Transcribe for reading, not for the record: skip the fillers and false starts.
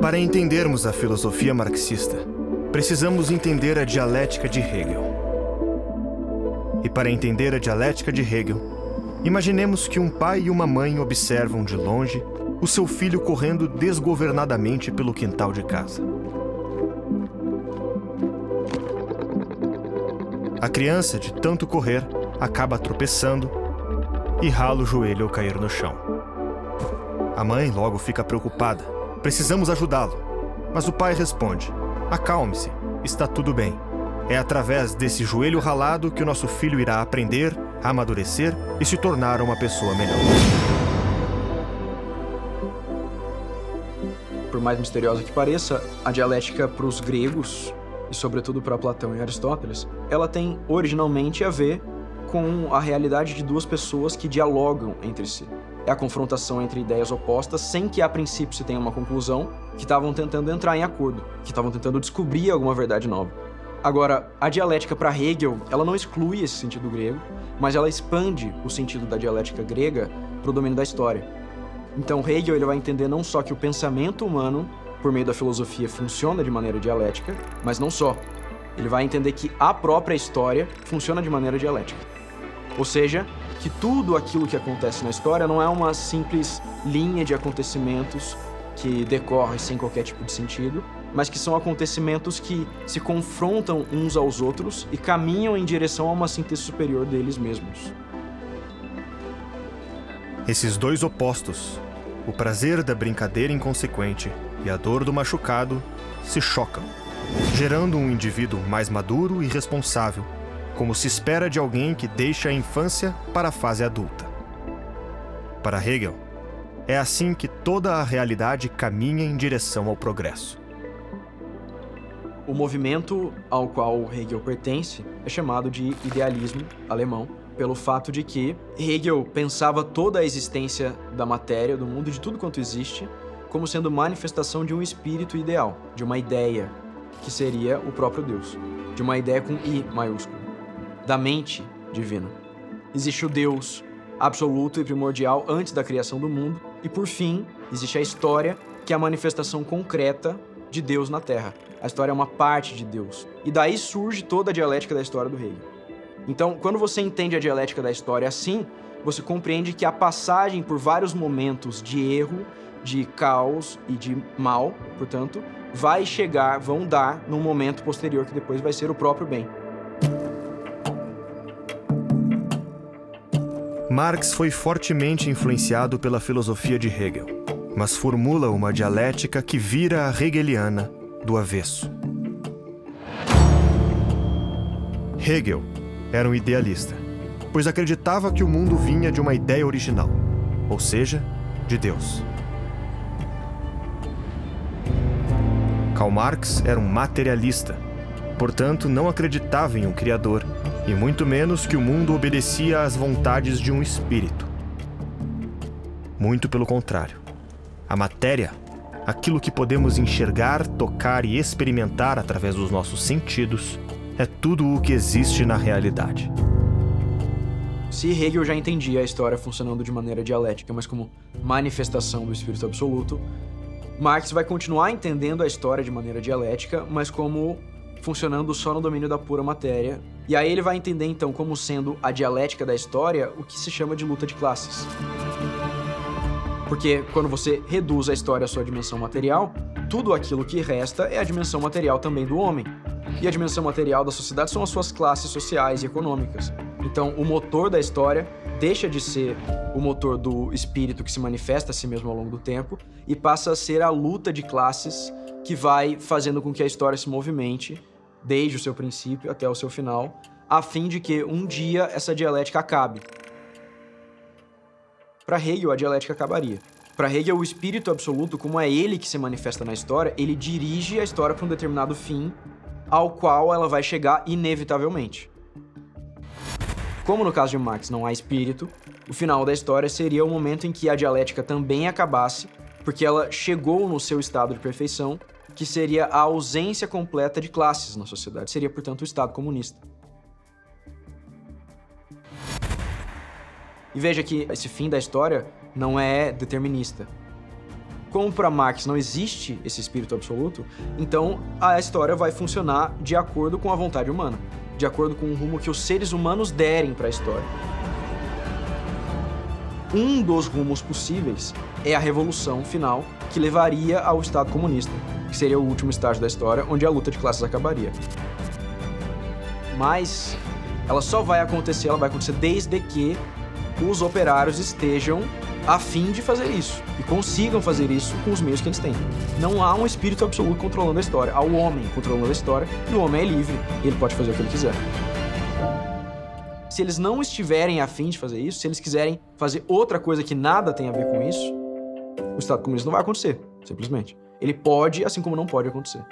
Para entendermos a filosofia marxista, precisamos entender a dialética de Hegel. E para entender a dialética de Hegel, imaginemos que um pai e uma mãe observam de longe o seu filho correndo desgovernadamente pelo quintal de casa. A criança, de tanto correr, acaba tropeçando e rala o joelho ao cair no chão. A mãe logo fica preocupada. Precisamos ajudá-lo. Mas o pai responde: acalme-se, está tudo bem. É através desse joelho ralado que o nosso filho irá aprender, amadurecer e se tornar uma pessoa melhor. Por mais misteriosa que pareça, a dialética para os gregos, e sobretudo para Platão e Aristóteles, ela tem originalmente a ver com a realidade de duas pessoas que dialogam entre si. É a confrontação entre ideias opostas, sem que a princípio se tenha uma conclusão, que estavam tentando entrar em acordo, que estavam tentando descobrir alguma verdade nova. Agora, a dialética para Hegel, ela não exclui esse sentido grego, mas ela expande o sentido da dialética grega para o domínio da história. Então, Hegel ele vai entender não só que o pensamento humano, por meio da filosofia, funciona de maneira dialética, mas não só. Ele vai entender que a própria história funciona de maneira dialética. Ou seja, que tudo aquilo que acontece na história não é uma simples linha de acontecimentos que decorre sem qualquer tipo de sentido, mas que são acontecimentos que se confrontam uns aos outros e caminham em direção a uma síntese superior deles mesmos. Esses dois opostos, o prazer da brincadeira inconsequente e a dor do machucado, se chocam, gerando um indivíduo mais maduro e responsável, como se espera de alguém que deixa a infância para a fase adulta. Para Hegel, é assim que toda a realidade caminha em direção ao progresso. O movimento ao qual Hegel pertence é chamado de idealismo alemão, pelo fato de que Hegel pensava toda a existência da matéria, do mundo, de tudo quanto existe, como sendo manifestação de um espírito ideal, de uma ideia, que seria o próprio Deus, de uma ideia com I maiúsculo, da mente divina. Existe o Deus absoluto e primordial antes da criação do mundo, e por fim, existe a história, que é a manifestação concreta de Deus na Terra. A história é uma parte de Deus. E daí surge toda a dialética da história do Hegel. Então, quando você entende a dialética da história assim, você compreende que a passagem por vários momentos de erro, de caos e de mal, portanto, vão dar num momento posterior que depois vai ser o próprio bem. Marx foi fortemente influenciado pela filosofia de Hegel, mas formula uma dialética que vira a hegeliana do avesso. Hegel era um idealista, pois acreditava que o mundo vinha de uma ideia original, ou seja, de Deus. Karl Marx era um materialista, portanto não acreditava em um criador, e muito menos que o mundo obedecia às vontades de um espírito. Muito pelo contrário. A matéria, aquilo que podemos enxergar, tocar e experimentar através dos nossos sentidos, é tudo o que existe na realidade. Se Hegel já entendia a história funcionando de maneira dialética, mas como manifestação do espírito absoluto, Marx vai continuar entendendo a história de maneira dialética, mas como funcionando só no domínio da pura matéria. E aí ele vai entender, então, como sendo a dialética da história o que se chama de luta de classes. Porque quando você reduz a história à sua dimensão material, tudo aquilo que resta é a dimensão material também do homem. E a dimensão material da sociedade são as suas classes sociais e econômicas. Então, o motor da história deixa de ser o motor do espírito que se manifesta a si mesmo ao longo do tempo e passa a ser a luta de classes que vai fazendo com que a história se movimente desde o seu princípio até o seu final, a fim de que um dia essa dialética acabe. Para Hegel, a dialética acabaria. Para Hegel, o espírito absoluto, como é ele que se manifesta na história, ele dirige a história para um determinado fim, ao qual ela vai chegar inevitavelmente. Como no caso de Marx não há espírito, o final da história seria o momento em que a dialética também acabasse, porque ela chegou no seu estado de perfeição, que seria a ausência completa de classes na sociedade. Seria, portanto, o Estado comunista. E veja que esse fim da história não é determinista. Como para Marx não existe esse espírito absoluto, então a história vai funcionar de acordo com a vontade humana, de acordo com o rumo que os seres humanos derem para a história. Um dos rumos possíveis é a revolução final, que levaria ao Estado comunista, que seria o último estágio da história, onde a luta de classes acabaria. Mas ela só vai acontecer, ela vai acontecer desde que os operários estejam a fim de fazer isso e consigam fazer isso com os meios que eles têm. Não há um espírito absoluto controlando a história, há o homem controlando a história e o homem é livre e ele pode fazer o que ele quiser. Se eles não estiverem a fim de fazer isso, se eles quiserem fazer outra coisa que nada tem a ver com isso, o Estado comunista não vai acontecer, simplesmente. Ele pode, assim como não pode acontecer.